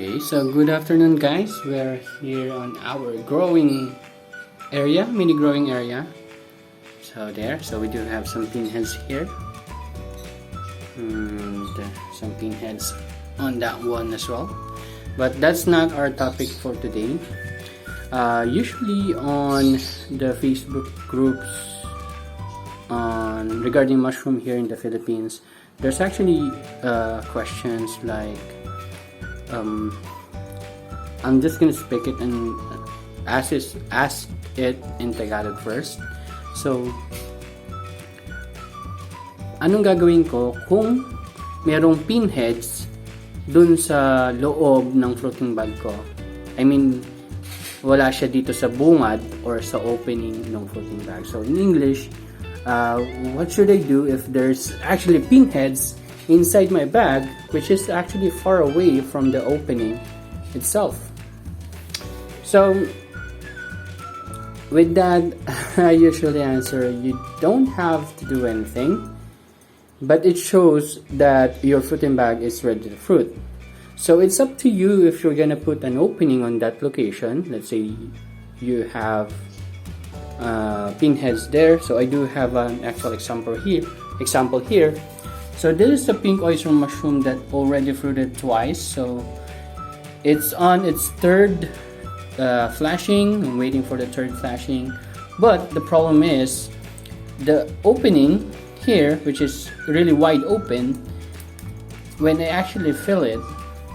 Okay, so good afternoon guys. We're here on our growing area, mini growing area. So we do have some pinheads here. And some pinheads on that one as well. But that's not our topic for today. Usually on the Facebook groups on regarding mushroom here in the Philippines, there's actually questions like I'm just gonna speak it and ask it in Tagalog first. So, anong gagawin ko kung merong pinheads dun sa loob ng floating bag ko? I mean, wala siya dito sa bungad or sa opening ng floating bag. So, in English, what should I do if there's actually pinheads inside my bag, which is actually far away from the opening itself? So with that, I usually answer, you don't have to do anything, but it shows that your fruiting bag is ready to fruit. So it's up to you if you're gonna put an opening on that location. Let's say you have pinheads there. So I do have an actual example here. So this is a pink oyster mushroom that already fruited twice. So it's on its third flashing. I'm waiting for the third flashing. But the problem is the opening here, which is really wide open, when I actually fill it,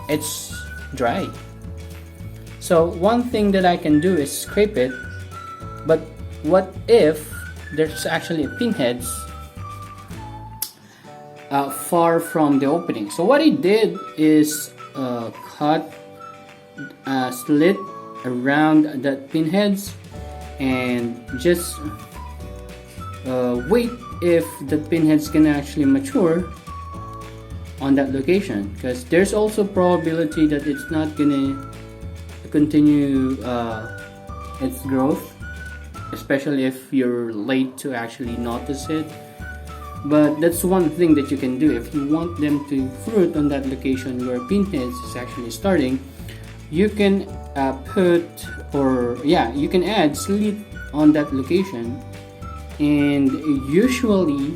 it's dry. So one thing that I can do is scrape it. But what if there's actually pinheads far from the opening? So what I did is cut a slit around that pinheads and just wait if the pinheads can actually mature on that location, because there's also probability that it's not gonna continue its growth, especially if you're late to actually notice it. But that's one thing that you can do if you want them to fruit on that location where pinheads is actually starting. You can you can add slit on that location, and usually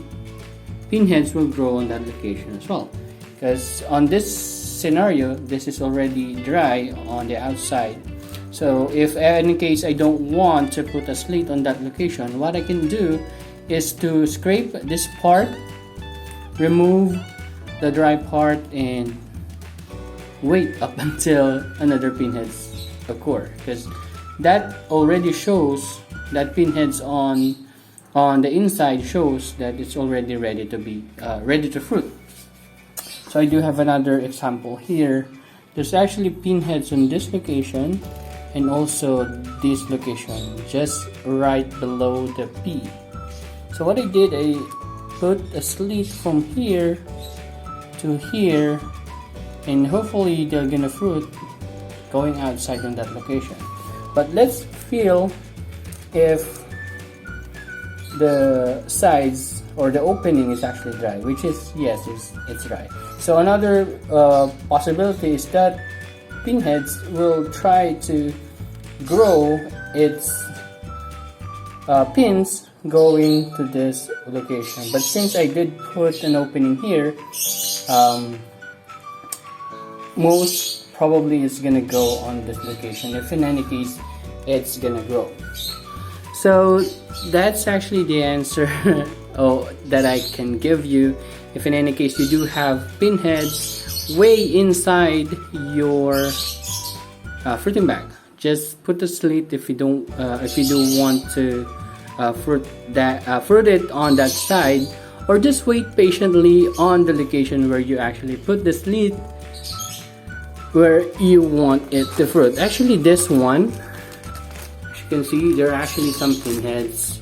pinheads will grow on that location as well, because on this scenario this is already dry on the outside. So if in case I don't want to put a slit on that location, what I can do is to scrape this part, remove the dry part, and wait up until another pinheads occur, because that already shows that pinheads on the inside shows that it's already ready to be ready to fruit. So I do have another example here. There's actually pinheads on this location and also this location, just right below the P. So what I did, I put a slit from here to here, and hopefully they're gonna fruit going outside on that location. But let's feel if the sides or the opening is actually dry, which is yes, it's dry. So another possibility is that pinheads will try to grow its pins going to this location. But since I did put an opening here, most probably it's gonna go on this location, if in any case it's gonna grow. So that's actually the answer that I can give you. If in any case you do have pinheads way inside your fruiting bag, just put a slit if you do want to fruit it on that side, or just wait patiently on the location where you actually put the slit where you want it to fruit. Actually, this one, as you can see, there are actually some pinheads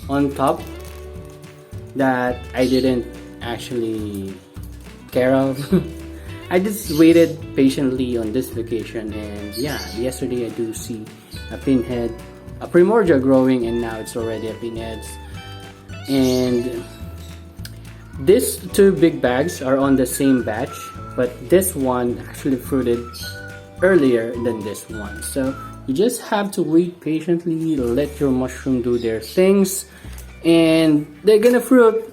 on top that I didn't actually care of. I just waited patiently on this location, and yeah, yesterday I do see a pinhead, a primordial growing, and now it's already a pinheads. And these two big bags are on the same batch, but this one actually fruited earlier than this one. So you just have to wait patiently, let your mushroom do their things, and they're gonna fruit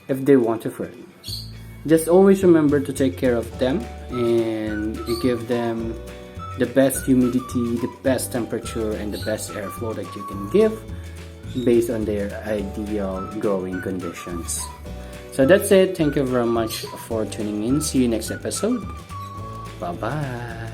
if they want to fruit. Just always remember to take care of them and give them the best humidity, the best temperature, and the best airflow that you can give based on their ideal growing conditions. So that's it. Thank you very much for tuning in. See you next episode. Bye-bye.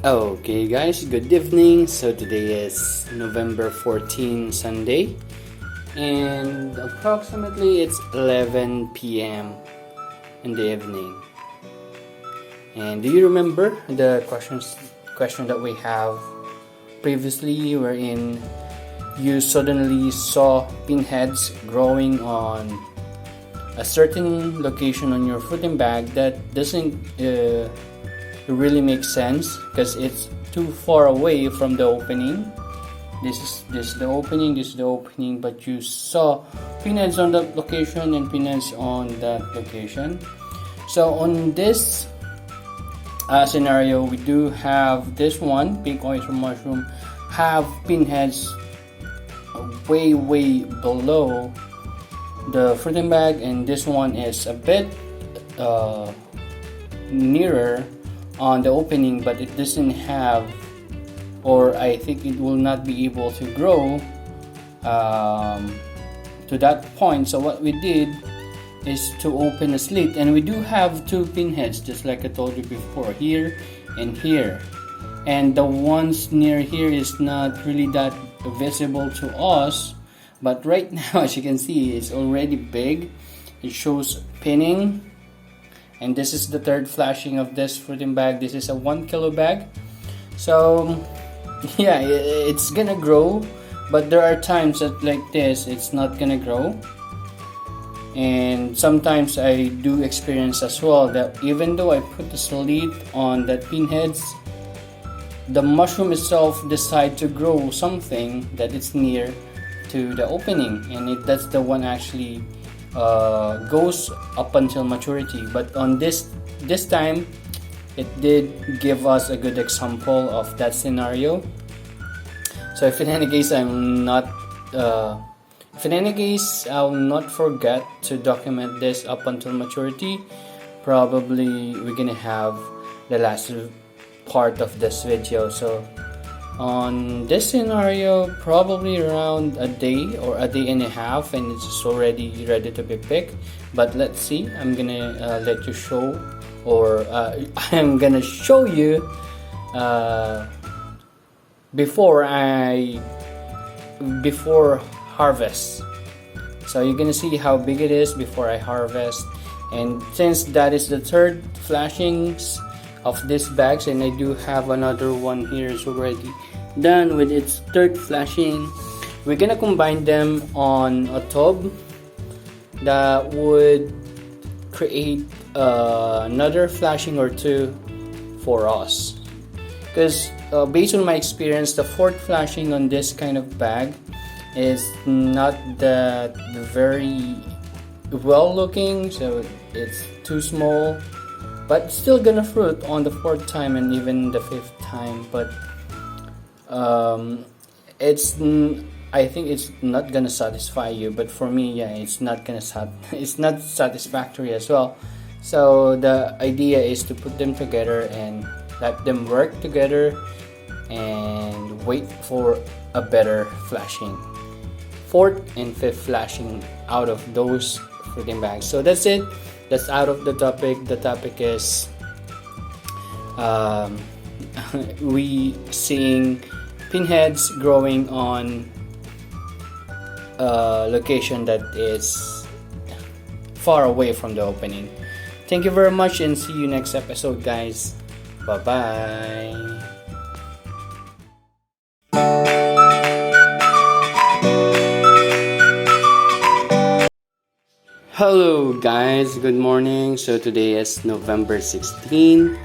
Okay guys, good evening. So today is November 14, Sunday, and approximately it's 11 p.m. in the evening. And do you remember the question that we have previously, wherein you suddenly saw pinheads growing on a certain location on your fruiting bag that doesn't really make sense because it's too far away from the opening. This is the opening, this is the opening, but you saw pinheads on that location and pinheads on that location. So on this scenario, we do have this one, pink oyster mushroom, have pinheads way below the fruiting bag, and this one is a bit nearer on the opening, but it doesn't have, or I think it will not be able to grow to that point. So what we did is to open a slit, and we do have two pinheads just like I told you before, here and here, and the ones near here is not really that visible to us, but right now as you can see it's already big. It shows pinning, and this is the third flashing of this fruiting bag. This is a 1 kilo bag. So yeah, it's gonna grow, but there are times that like this it's not gonna grow. And sometimes I do experience as well that even though I put the slit on that pinheads, the mushroom itself decide to grow something that is near to the opening, and that's the one actually goes up until maturity. But on this time it did give us a good example of that scenario. So if in any case I'll not forget to document this up until maturity, probably we're gonna have the last part of this video. So on this scenario, probably around a day or a day and a half, and it's already ready to be picked. But let's see, I'm gonna let you show, or I'm gonna show you before harvest. So you're gonna see how big it is before I harvest. And since that is the third flashings of these bags, and I do have another one here is already done with its third flashing, we're gonna combine them on a tub that would create another flashing or two for us, because based on my experience, the fourth flashing on this kind of bag is not that very well looking, so it's too small, but still gonna fruit on the fourth time and even the fifth time. But I think it's not gonna satisfy you, but for me, yeah, it's not satisfactory as well. So the idea is to put them together and let them work together and wait for a better flashing, fourth and fifth flashing out of those fruiting bags. So that's it. That's out of the topic. The topic is we seeing pinheads growing on a location that is far away from the opening. Thank you very much, and see you next episode, guys. Bye bye. Hello guys, good morning. So today is November 16,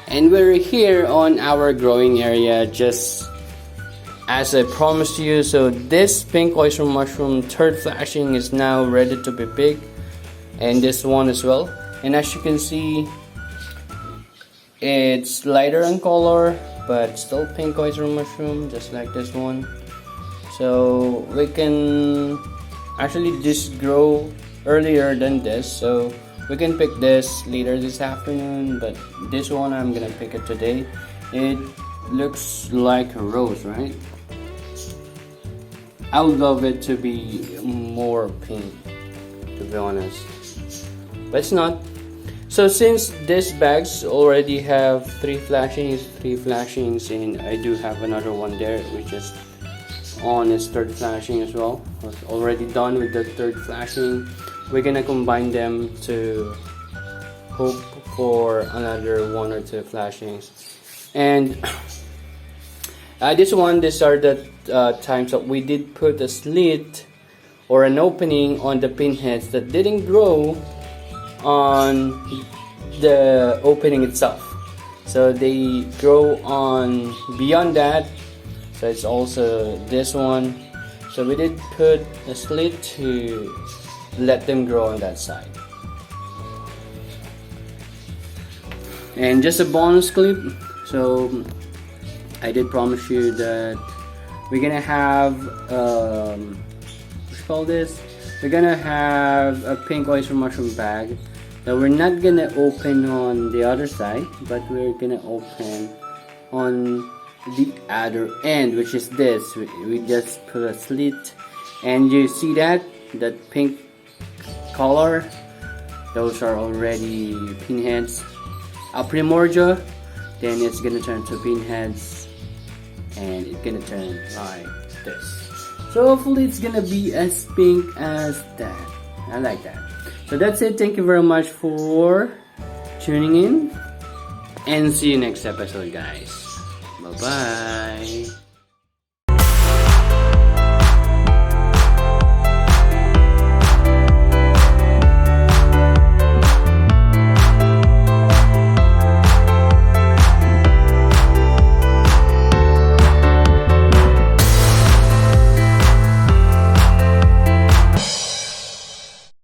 and we're here on our growing area, just as I promised you, so this pink oyster mushroom third flashing is now ready to be picked, and this one as well. And as you can see, it's lighter in color but still pink oyster mushroom, just like this one. So we can actually just grow earlier than this, so we can pick this later this afternoon, but this one I'm gonna pick it today. It looks like a rose, right? I would love it to be more pink, to be honest, but it's not. So since this bags already have three flashings, and I do have another one there which is on its third flashing as well. We're already done with the third flashing. We're gonna combine them to hope for another one or two flashings. And these are the times that we did put a slit or an opening on the pinheads that didn't grow on the opening itself, so they grow on beyond that. So it's also this one, so we did put a slit to let them grow on that side. And just a bonus clip, so I did promise you that we're gonna have what you call this, we're gonna have a pink oyster mushroom bag that we're not gonna open on the other side, but we're gonna open on the other end, which is this. We just put a slit, and you see that pink color, those are already pinheads. A primordia, then it's gonna turn to pinheads, and it's gonna turn like this. So hopefully it's gonna be as pink as that. I like that. So that's it. Thank you very much for tuning in, and see you next episode, guys. Bye bye.